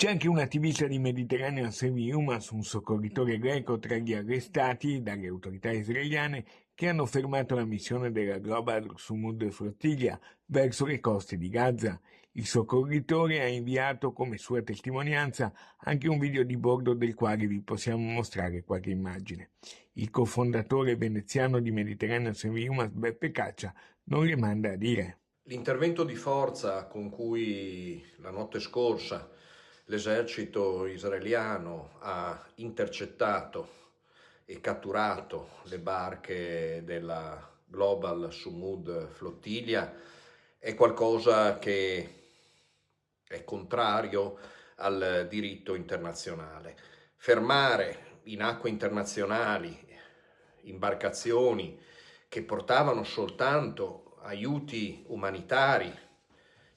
C'è anche un attivista di Mediterranean Saving Humans, un soccorritore greco tra gli arrestati dalle autorità israeliane che hanno fermato la missione della Global Sumud Flottiglia verso le coste di Gaza. Il soccorritore ha inviato come sua testimonianza anche un video di bordo del quale vi possiamo mostrare qualche immagine. Il cofondatore veneziano di Mediterranean Saving Humans, Beppe Caccia, non le manda a dire. L'intervento di forza con cui la notte scorsa l'esercito israeliano ha intercettato e catturato le barche della Global Sumud Flottiglia è qualcosa che è contrario al diritto internazionale. Fermare in acque internazionali imbarcazioni che portavano soltanto aiuti umanitari,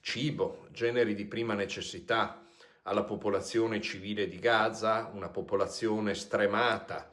cibo, generi di prima necessità alla popolazione civile di Gaza, una popolazione stremata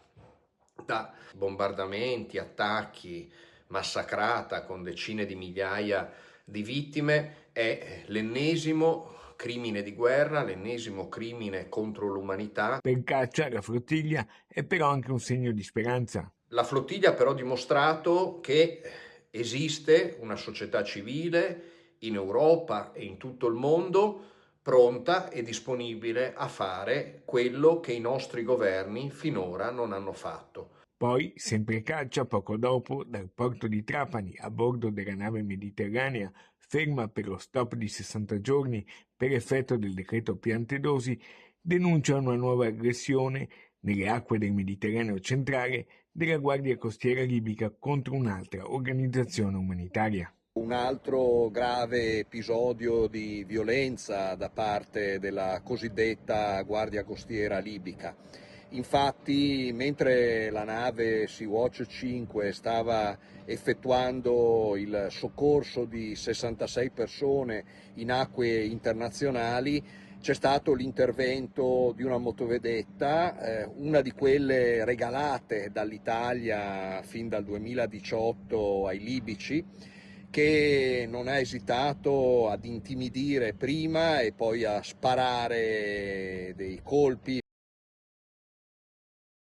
da bombardamenti, attacchi, massacrata con decine di migliaia di vittime, è l'ennesimo crimine di guerra, l'ennesimo crimine contro l'umanità. Per Caccia la flottiglia è però anche un segno di speranza. La flottiglia ha però dimostrato che esiste una società civile in Europa e in tutto il mondo pronta e disponibile a fare quello che i nostri governi finora non hanno fatto. Poi, sempre Caccia, poco dopo, dal porto di Trapani, a bordo della nave mediterranea, ferma per lo stop di 60 giorni per effetto del decreto Piantedosi, denuncia una nuova aggressione nelle acque del Mediterraneo centrale della Guardia Costiera libica contro un'altra organizzazione umanitaria. Un altro grave episodio di violenza da parte della cosiddetta Guardia Costiera libica. Infatti, mentre la nave Sea-Watch 5 stava effettuando il soccorso di 66 persone in acque internazionali, c'è stato l'intervento di una motovedetta, una di quelle regalate dall'Italia fin dal 2018 ai libici, che non ha esitato ad intimidire prima e poi a sparare dei colpi